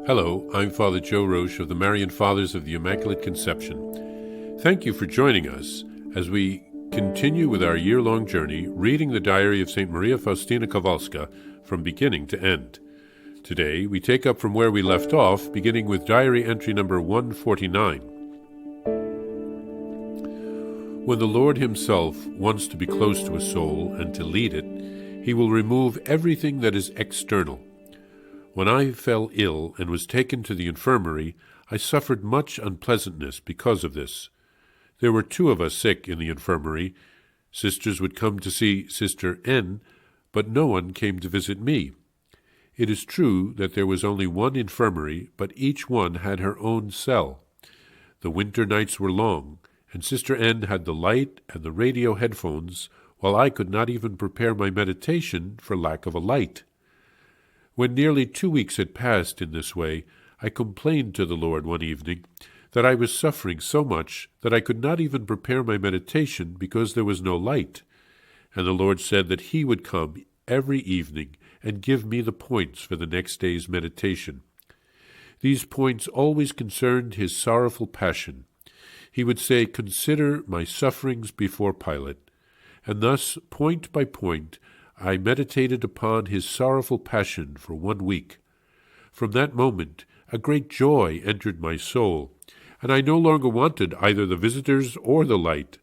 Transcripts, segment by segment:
Hello, I'm Father Joe Roesch of the Marian Fathers of the Immaculate Conception. Thank you for joining us as we continue with our year-long journey reading the diary of St. Maria Faustina Kowalska from beginning to end. Today, we take up from where we left off, beginning with diary entry number 149. When the Lord himself wants to be close to a soul and to lead it, he will remove everything that is external. When I fell ill and was taken to the infirmary, I suffered much unpleasantness because of this. There were 2 of us sick in the infirmary. Sisters would come to see Sister N, but no one came to visit me. It is true that there was only 1 infirmary, but each one had her own cell. The winter nights were long, and Sister N had the light and the radio headphones, while I could not even prepare my meditation for lack of a light. When nearly 2 weeks had passed in this way, I complained to the Lord one evening that I was suffering so much that I could not even prepare my meditation because there was no light. And the Lord said that he would come every evening and give me the points for the next day's meditation. These points always concerned his sorrowful passion. He would say, "Consider my sufferings before Pilate." And thus, point by point, I meditated upon his sorrowful passion for 1 week. From that moment, a great joy entered my soul, and I no longer wanted either the visitors or the light.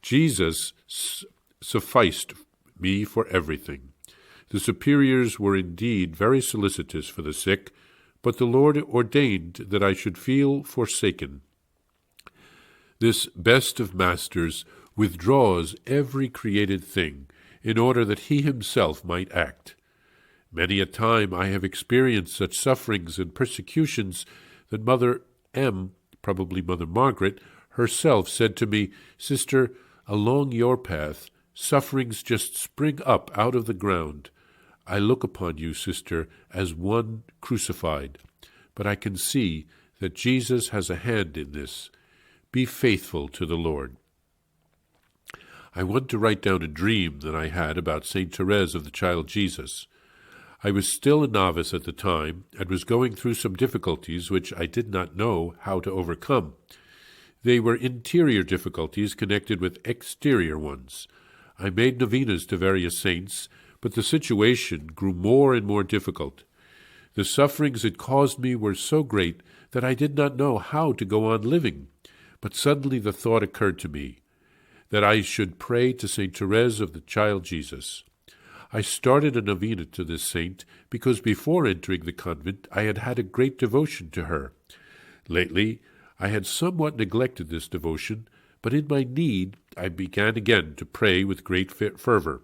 Jesus sufficed me for everything. The superiors were indeed very solicitous for the sick, but the Lord ordained that I should feel forsaken. This best of masters withdraws every created thing, in order that he himself might act. Many a time I have experienced such sufferings and persecutions that Mother M., probably Mother Margaret, herself said to me, "Sister, along your path, sufferings just spring up out of the ground. I look upon you, sister, as one crucified, but I can see that Jesus has a hand in this. Be faithful to the Lord." I want to write down a dream that I had about St. Therese of the Child Jesus. I was still a novice at the time and was going through some difficulties which I did not know how to overcome. They were interior difficulties connected with exterior ones. I made novenas to various saints, but the situation grew more and more difficult. The sufferings it caused me were so great that I did not know how to go on living. But suddenly the thought occurred to me that I should pray to St. Therese of the Child Jesus. I started a novena to this saint because before entering the convent I had had a great devotion to her. Lately I had somewhat neglected this devotion, but in my need I began again to pray with great fervor.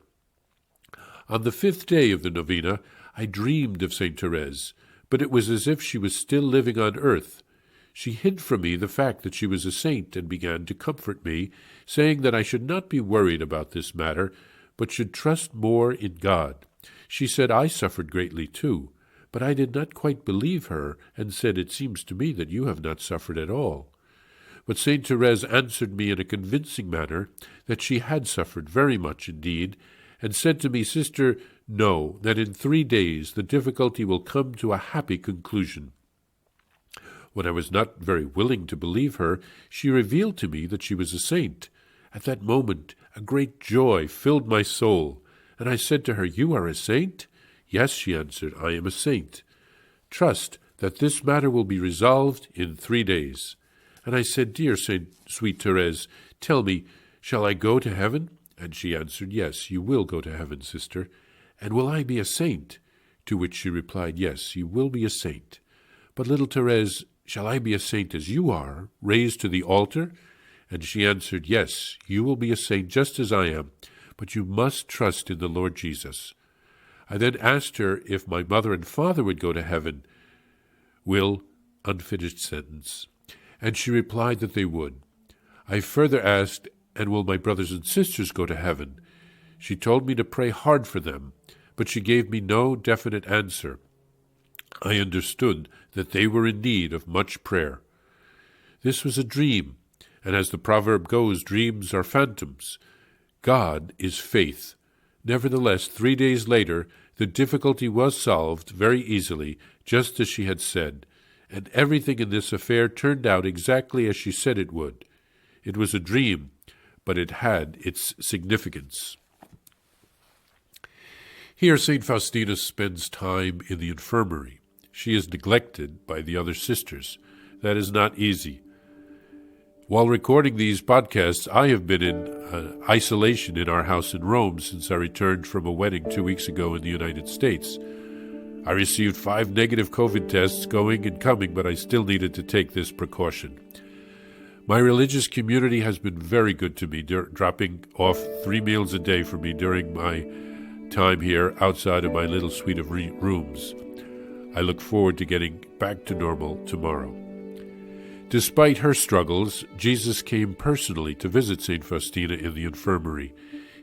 On the 5th day of the novena I dreamed of St. Therese, but it was as if she was still living on earth. She hid from me the fact that she was a saint and began to comfort me, saying that I should not be worried about this matter, but should trust more in God. She said I suffered greatly too, but I did not quite believe her and said, "It seems to me that you have not suffered at all." But St. Therese answered me in a convincing manner that she had suffered very much indeed, and said to me, "Sister, know that in 3 days the difficulty will come to a happy conclusion." When I was not very willing to believe her, she revealed to me that she was a saint. At that moment, a great joy filled my soul, and I said to her, "You are a saint?" "Yes," she answered, "I am a saint." "Trust that this matter will be resolved in 3 days." And I said, "Dear sweet Therese, tell me, shall I go to heaven?" And she answered, "Yes, you will go to heaven, sister." "And will I be a saint?" To which she replied, "Yes, you will be a saint. But little Therese, shall I be a saint as you are, raised to the altar?" And she answered, "Yes, you will be a saint just as I am, but you must trust in the Lord Jesus." I then asked her if my mother and father would go to heaven. Unfinished sentence. And she replied that they would. I further asked, "And will my brothers and sisters go to heaven?" She told me to pray hard for them, but she gave me no definite answer. I understood that they were in need of much prayer. This was a dream, and as the proverb goes, dreams are phantoms. God is faith. Nevertheless, 3 days later, the difficulty was solved very easily, just as she had said. and everything in this affair turned out exactly as she said it would. It was a dream, but it had its significance. Here, St. Faustina spends time in the infirmary. She is neglected by the other sisters. That is not easy. While recording these podcasts, I have been in isolation in our house in Rome since I returned from a wedding 2 weeks ago in the United States. I received 5 negative COVID tests going and coming, but I still needed to take this precaution. My religious community has been very good to me, dropping off 3 meals a day for me during my time here outside of my little suite of rooms. I look forward to getting back to normal tomorrow. Despite her struggles, Jesus came personally to visit St. Faustina in the infirmary.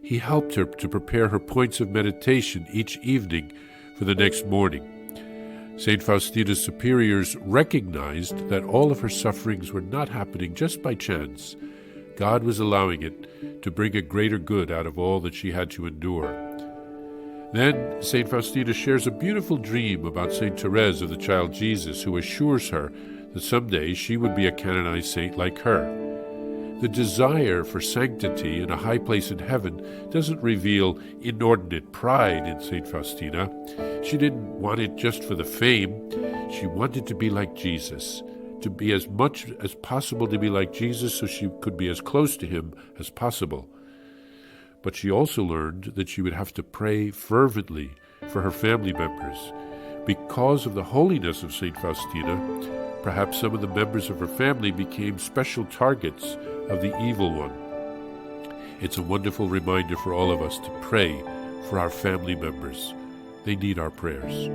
He helped her to prepare her points of meditation each evening for the next morning. St. Faustina's superiors recognized that all of her sufferings were not happening just by chance. God was allowing it to bring a greater good out of all that she had to endure. Then St. Faustina shares a beautiful dream about St. Therese of the Child Jesus, who assures her that someday she would be a canonized saint like her. The desire for sanctity and a high place in heaven doesn't reveal inordinate pride in St. Faustina. She didn't want it just for the fame. She wanted to be like Jesus, to be as much as possible to be like Jesus so she could be as close to him as possible. But she also learned that she would have to pray fervently for her family members. Because of the holiness of St. Faustina, perhaps some of the members of her family became special targets of the evil one. It's a wonderful reminder for all of us to pray for our family members. They need our prayers.